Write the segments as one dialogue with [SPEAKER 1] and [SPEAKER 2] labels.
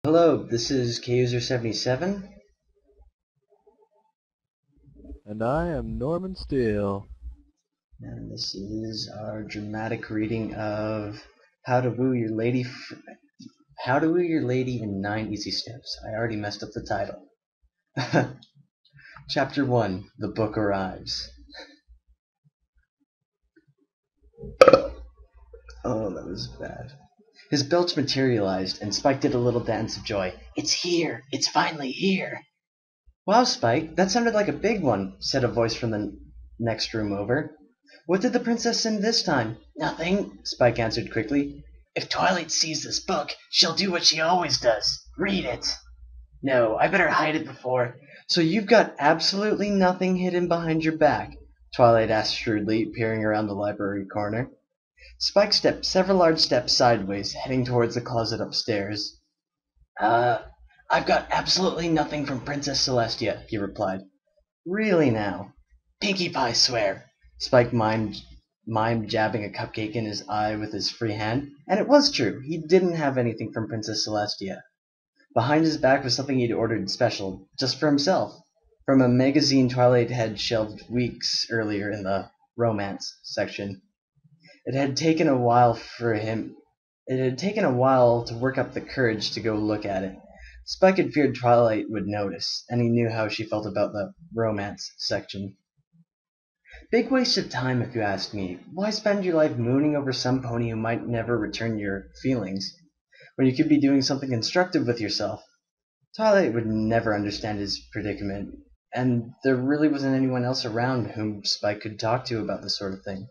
[SPEAKER 1] Hello, this is KUser77,
[SPEAKER 2] And I am Norman Steele.
[SPEAKER 1] and this is our dramatic reading of How to Woo Your Lady How to Woo Your Lady in 9 Easy Steps. I already messed up the title. Chapter 1, The Book Arrives. Oh, that was bad. His belch materialized, and Spike did a little dance of joy. It's here! It's finally here! Wow, Spike, that sounded like a big one, said a voice from the next room over. What did the princess send this time? Nothing, Spike answered quickly. If Twilight sees this book, she'll do what she always does. Read it. No, I better hide it before. So you've got absolutely nothing hidden behind your back? Twilight asked shrewdly, peering around the library corner. Spike stepped several large steps sideways, heading towards the closet upstairs. Uh, I've got absolutely nothing from Princess Celestia, he replied. Really now? Pinkie Pie swear. Spike mimed jabbing a cupcake in his eye with his free hand, and it was true. He didn't have anything from Princess Celestia. Behind his back was something he'd ordered special, just for himself, from a magazine Twilight had shelved weeks earlier in the romance section. It had taken a while for him. It had taken a while to work up the courage to go look at it. Spike had feared Twilight would notice, and he knew how she felt about the romance section. Big waste of time, if you ask me. Why spend your life mooning over some pony who might never return your feelings, when you could be doing something constructive with yourself? Twilight would never understand his predicament, and there really wasn't anyone else around whom Spike could talk to about this sort of thing.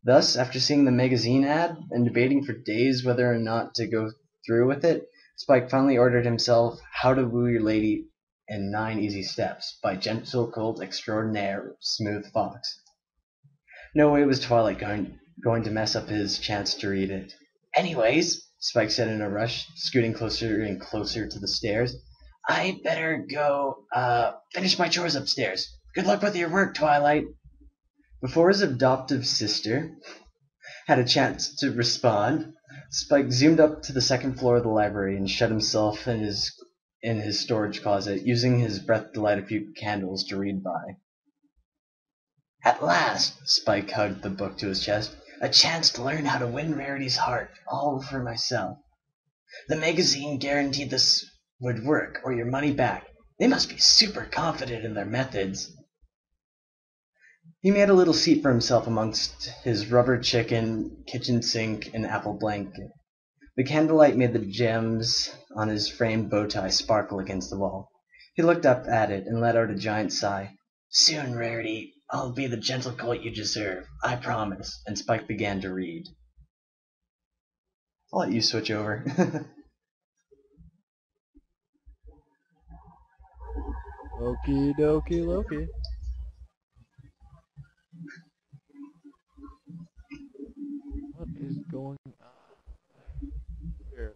[SPEAKER 1] Thus, after seeing the magazine ad and debating for days whether or not to go through with it, Spike finally ordered himself How to Woo Your Lady in 9 Easy Steps by Gentle Colt Extraordinaire Smooth Fox. No way was Twilight going to mess up his chance to read it. Anyways, Spike said in a rush, scooting closer and closer to the stairs, I better go, finish my chores upstairs. Good luck with your work, Twilight. Before his adoptive sister had a chance to respond, Spike zoomed up to the second floor of the library and shut himself in his storage closet, using his breath to light a few candles to read by. At last, Spike hugged the book to his chest, a chance to learn how to win Rarity's heart, all for myself. The magazine guaranteed this would work, or your money back. They must be super confident in their methods. He made a little seat for himself amongst his rubber chicken, kitchen sink, and apple blanket. The candlelight made the gems on his framed bow tie sparkle against the wall. He looked up at it and let out a giant sigh. Soon, Rarity, I'll be the gentle colt you deserve, I promise. And Spike began to read. I'll let you switch over.
[SPEAKER 2] Okie dokie Loki. What is going on here?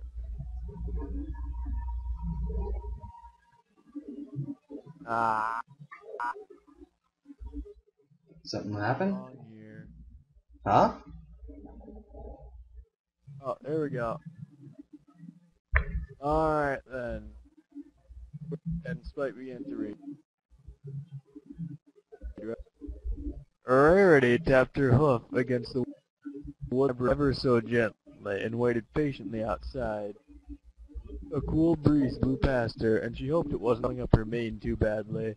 [SPEAKER 2] Ah,
[SPEAKER 1] Something happened?
[SPEAKER 2] wrong here.
[SPEAKER 1] Huh?
[SPEAKER 2] Oh, there we go. Alright then. And Spike began to read. Rarity tapped her hoof against the wood ever so gently and waited patiently outside. A cool breeze blew past her, and she hoped it wasn't blowing up her mane too badly.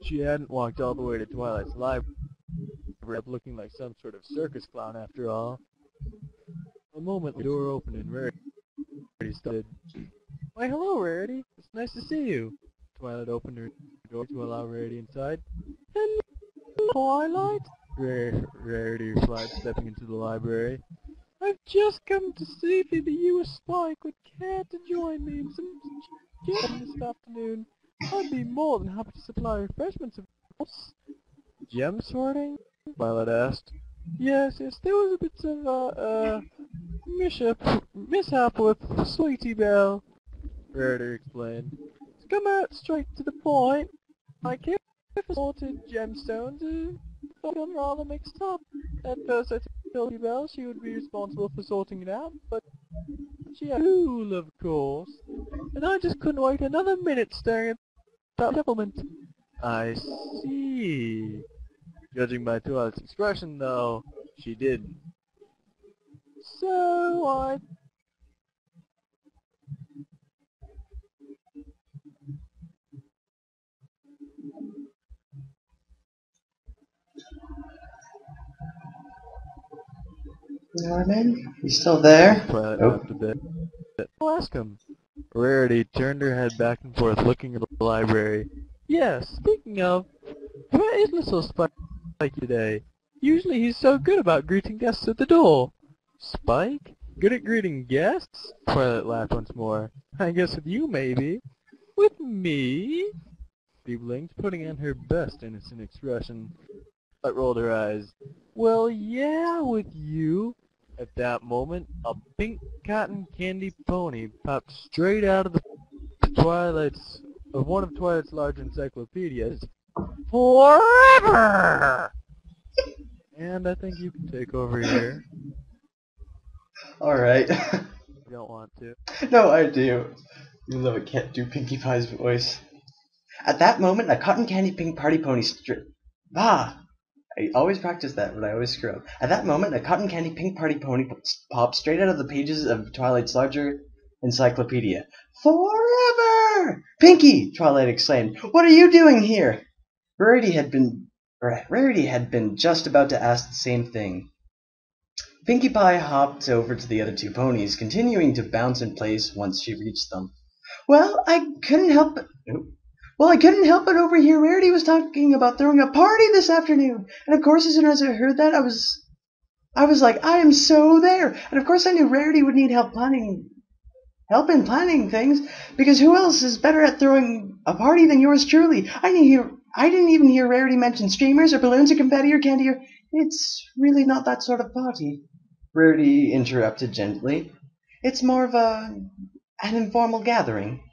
[SPEAKER 2] She hadn't walked all the way to Twilight's library, looking like some sort of circus clown after all. A moment, the door opened and Rarity stood. Why, hello, Rarity. It's nice to see you. Twilight opened her door to allow Rarity inside. Hello, Twilight, Rarity replied, stepping into the library. I've just come to see if either you or Spike would care to join me in some gym this afternoon. I'd be more than happy to supply refreshments, of course. Gem sorting? Violet asked. Yes, there was a bit of mishap with Sweetie Belle, Rarity explained. To come out straight to the point, I care for sorted gemstones, but I'm rather mixed up. At first I told Sweetie Belle she would be responsible for sorting it out, but She had a pool, of course, and I just couldn't wait another minute staring at that supplement. I see. Judging by Twilight's expression, though, she didn't. So I...
[SPEAKER 1] Norman, you still there?
[SPEAKER 2] Twilight
[SPEAKER 1] Oh,
[SPEAKER 2] laughed a bit. I'll ask him. Rarity turned her head back and forth looking at the library. Yes, speaking of, where is Little Spike today? Usually he's so good about greeting guests at the door. Spike? Good at greeting guests? Twilight laughed once more. I guess with you, maybe. With me? She blinked, putting on her best innocent expression. Twilight rolled her eyes. Well, yeah, with you. At that moment, a pink cotton candy pony popped straight out of one of Twilight's large encyclopedias. Forever! And I think you can take over here.
[SPEAKER 1] alright.
[SPEAKER 2] You don't want to.
[SPEAKER 1] No, I do. Even though I can't do Pinkie Pie's voice. At that moment, a cotton candy pink party pony I always practice that, but I always screw up. At that moment, a cotton candy pink party pony popped straight out of the pages of Twilight's larger encyclopedia. Forever! Pinkie! Twilight exclaimed. What are you doing here? Rarity had been just about to ask the same thing. Pinkie Pie hopped over to the other two ponies, continuing to bounce in place once she reached them. Well, I couldn't help but overhear Rarity was talking about throwing a party this afternoon. And of course, as soon as I heard that, I was like, I am so there. And of course, I knew Rarity would need help in planning things, because who else is better at throwing a party than yours truly? I didn't even hear Rarity mention streamers or balloons or confetti or candy or... It's really not that sort of party, Rarity interrupted gently. It's more of an informal gathering.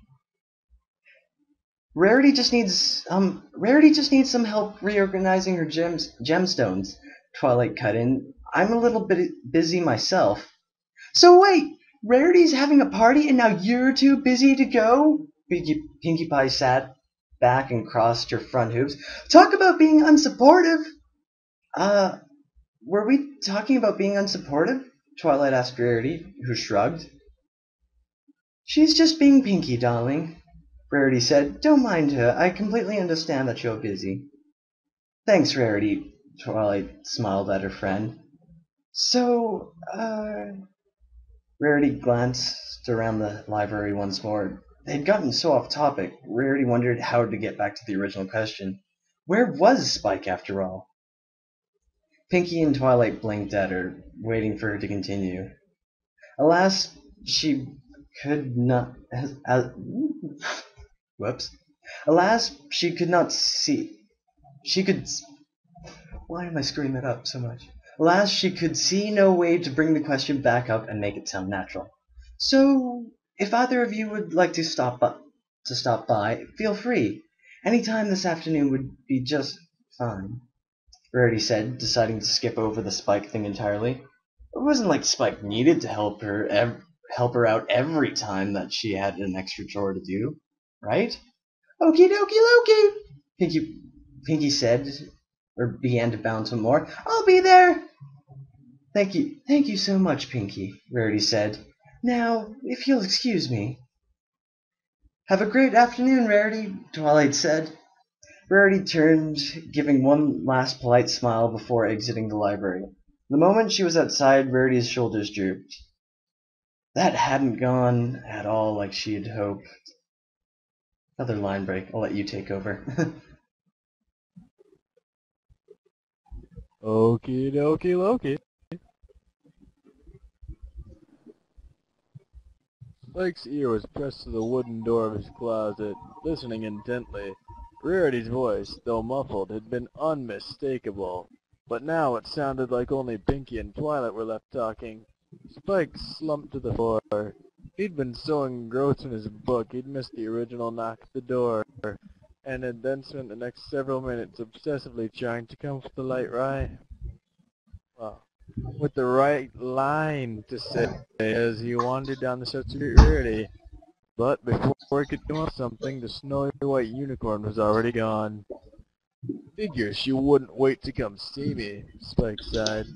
[SPEAKER 1] Rarity just needs some help reorganizing her gemstones. Twilight cut in. I'm a little bit busy myself. So wait, Rarity's having a party and now you're too busy to go? Pinkie Pie sat back and crossed her front hooves. Talk about being unsupportive. Were we talking about being unsupportive? Twilight asked Rarity, who shrugged. She's just being Pinkie, darling. Rarity said, Don't mind her. I completely understand that you're busy. Thanks, Rarity. Twilight smiled at her friend. So, Rarity glanced around the library once more. They'd gotten so off topic, Rarity wondered how to get back to the original question. Where was Spike, after all? Pinkie and Twilight blinked at her, waiting for her to continue. Alas, she could not... Whoops. Alas, she could not see... Why am I screwing that up so much? Alas, she could see no way to bring the question back up and make it sound natural. So, if either of you would like to stop by, feel free. Any time this afternoon would be just fine, Rarity said, deciding to skip over the Spike thing entirely. It wasn't like Spike needed to help her out every time that she had an extra chore to do, right? Okie dokie Loki, Pinkie said, or began to bounce some more. I'll be there. Thank you so much, Pinkie, Rarity said. Now, if you'll excuse me. Have a great afternoon, Rarity, Twilight said. Rarity turned, giving one last polite smile before exiting the library. The moment she was outside, Rarity's shoulders drooped. That hadn't gone at all like she had hoped. Another line break. I'll let you take over.
[SPEAKER 2] Okie dokie Loki. Spike's ear was pressed to the wooden door of his closet, listening intently. Rarity's voice, though muffled, had been unmistakable, but now it sounded like only Pinkie and Twilight were left talking. Spike slumped to the floor. He'd been so engrossed in his book he'd missed the original knock at the door, and had then spent the next several minutes obsessively trying to come up with the light right. Well, with the right line to say as he wandered down the steps to get ready. But before he could do something, the snowy white unicorn was already gone. Figure she wouldn't wait to come see me, Spike sighed.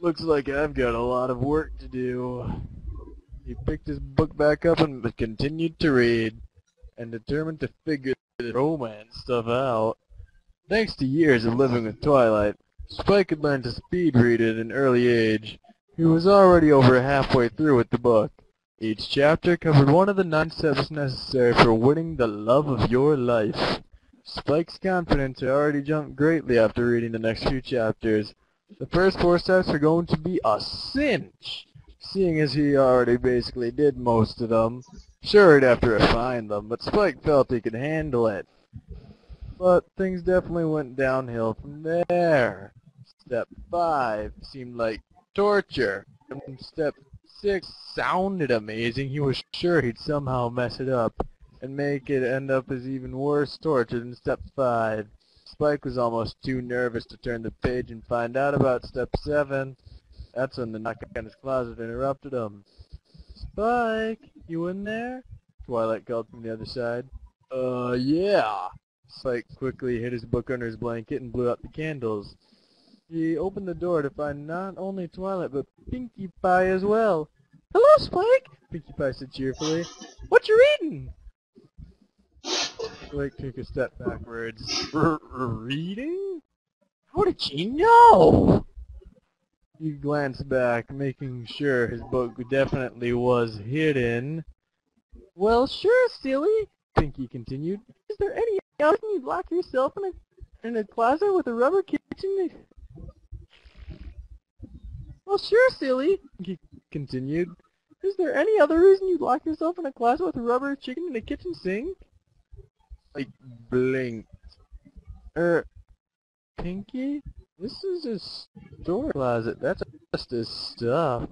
[SPEAKER 2] Looks like I've got a lot of work to do. He picked his book back up and continued to read, and determined to figure the romance stuff out. Thanks to years of living with Twilight, Spike had learned to speed read at an early age. He was already over halfway through with the book. Each chapter covered one of the 9 steps necessary for winning the love of your life. Spike's confidence had already jumped greatly after reading the next few chapters. The first 4 steps were going to be a cinch, seeing as he already basically did most of them. Sure, he'd have to refine them, but Spike felt he could handle it. But things definitely went downhill from there. Step 5 seemed like torture. And step 6 sounded amazing. He was sure he'd somehow mess it up and make it end up as even worse torture than step 5. Spike was almost too nervous to turn the page and find out about step 7. That's when the knock on his closet interrupted him. "Spike, you in there?" Twilight called from the other side. Yeah." Spike quickly hid his book under his blanket and blew out the candles. He opened the door to find not only Twilight, but Pinkie Pie as well. "Hello, Spike," Pinkie Pie said cheerfully. "What you reading?" Spike took a step backwards. Reading? How did she know? He glanced back, making sure his book definitely was hidden. "Well, sure, silly," Pinkie continued. "Is there any other reason you'd lock yourself in a closet with a rubber kitchen?" "Well, sure, silly," Pinkie continued. "Is there any other reason you'd lock yourself in a closet with a rubber chicken and a kitchen sink?" Like, blinked. Pinkie? This is a store closet. That's just his stuff.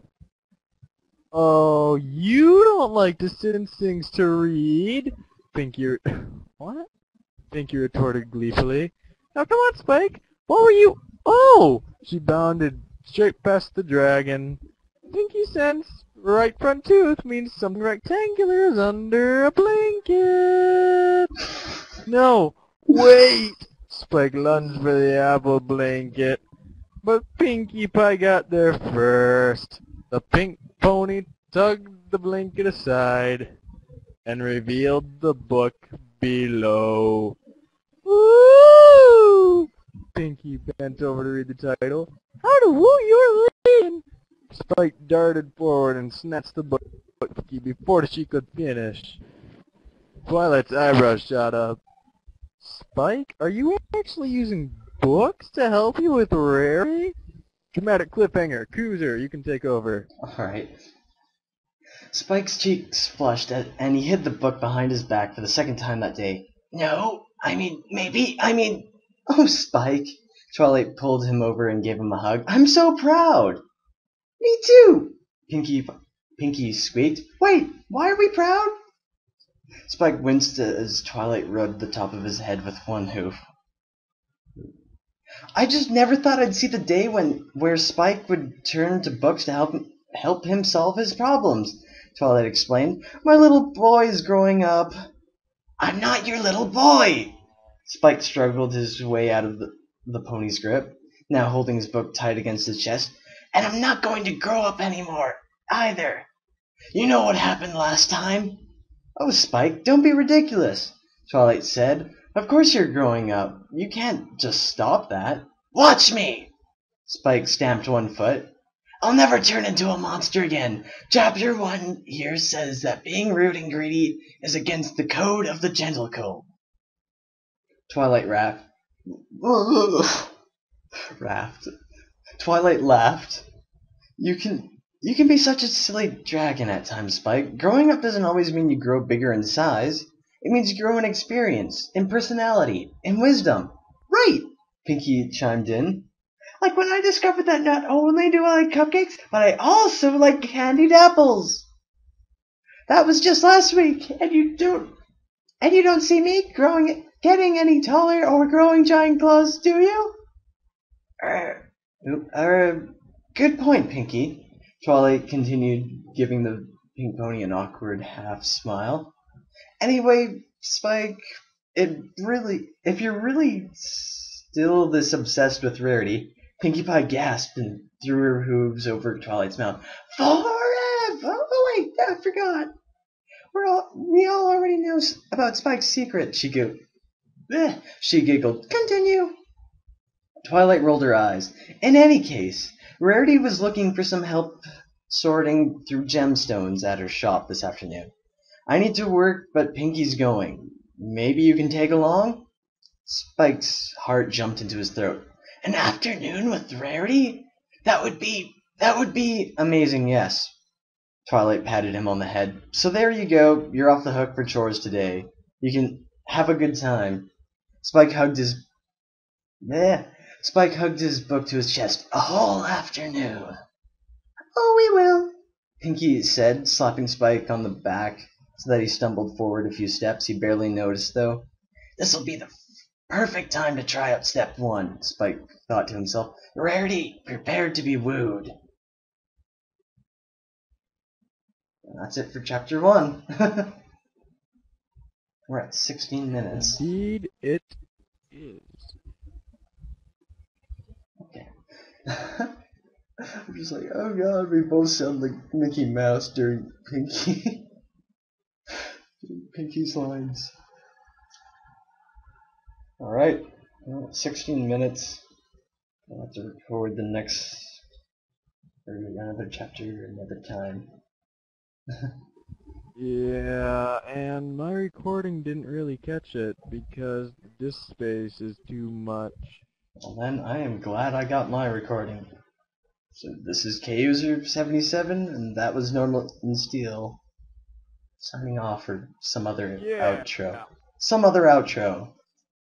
[SPEAKER 2] "Oh, you don't like to sit in things to read?" Pinkie What? Pinkie retorted gleefully. "Now come on, Spike. What were you— Oh!" She bounded straight past the dragon. Pinkie sensed right front tooth means something rectangular is under a blanket. "No, wait!" Spike lunged for the apple blanket, but Pinkie Pie got there first. The pink pony tugged the blanket aside and revealed the book below. "Woo!" Pinkie bent over to read the title. "How to Woo Your Lady." Spike darted forward and snatched the book before she could finish. Twilight's eyebrows shot up. "Spike, are you actually using books to help you with Rary?" Dramatic cliffhanger. Cruiser, you can take over.
[SPEAKER 1] Alright. Spike's cheeks flushed and he hid the book behind his back for the second time that day. "No, maybe. Oh, Spike." Twilight pulled him over and gave him a hug. "I'm so proud." "Me too," Pinkie squeaked. "Wait, why are we proud?" Spike winced as Twilight rubbed the top of his head with one hoof. "I just never thought I'd see the day where Spike would turn to books to help him solve his problems," Twilight explained. "My little boy is growing up." "I'm not your little boy!" Spike struggled his way out of the pony's grip, now holding his book tight against his chest. "And I'm not going to grow up anymore, either. You know what happened last time." "Oh, Spike, don't be ridiculous," Twilight said. "Of course you're growing up. You can't just stop that." "Watch me!" Spike stamped one foot. "I'll never turn into a monster again. Chapter 1 here says that being rude and greedy is against the code of the Gentle Code." Twilight raft. Twilight laughed. You can be such a silly dragon at times, Spike. Growing up doesn't always mean you grow bigger in size. It means you grow in experience, in personality, in wisdom." "Right," Pinkie chimed in. "Like when I discovered that not only do I like cupcakes, but I also like candied apples. That was just last week, and you don't see me getting any taller or growing giant claws, do you?" Good point, Pinky. Twilight continued, giving the pink pony an awkward half smile. Anyway, Spike, if you're really still this obsessed with Rarity, Pinkie Pie gasped and threw her hooves over Twilight's mouth. Forever! Oh wait, I forgot. We all already know about Spike's secret. She giggled. Continue. Twilight rolled her eyes. In any case, Rarity was looking for some help sorting through gemstones at her shop this afternoon. I need to work, but Pinky's going. Maybe you can tag along? Spike's heart jumped into his throat. An afternoon with Rarity? That would be amazing, yes. Twilight patted him on the head. So there you go. You're off the hook for chores today. You can have a good time. Spike hugged his book to his chest. A whole afternoon. Oh, we will, Pinky said, slapping Spike on the back so that he stumbled forward a few steps. He barely noticed, though. This'll be the perfect time to try out step 1, Spike thought to himself. Rarity, prepared to be wooed. And that's it for chapter 1. We're at 16 minutes.
[SPEAKER 2] Indeed, it is.
[SPEAKER 1] Okay. I'm just like, oh god, we both sound like Mickey Mouse during Pinky's lines. Alright, well, 16 minutes. I'll have to record the next, or another chapter another time.
[SPEAKER 2] Yeah, and my recording didn't really catch it because the disk space is too much.
[SPEAKER 1] Well then, I am glad I got my recording. So this is KUser77, and that was Normal and Steel signing off for some other outro. Some other outro.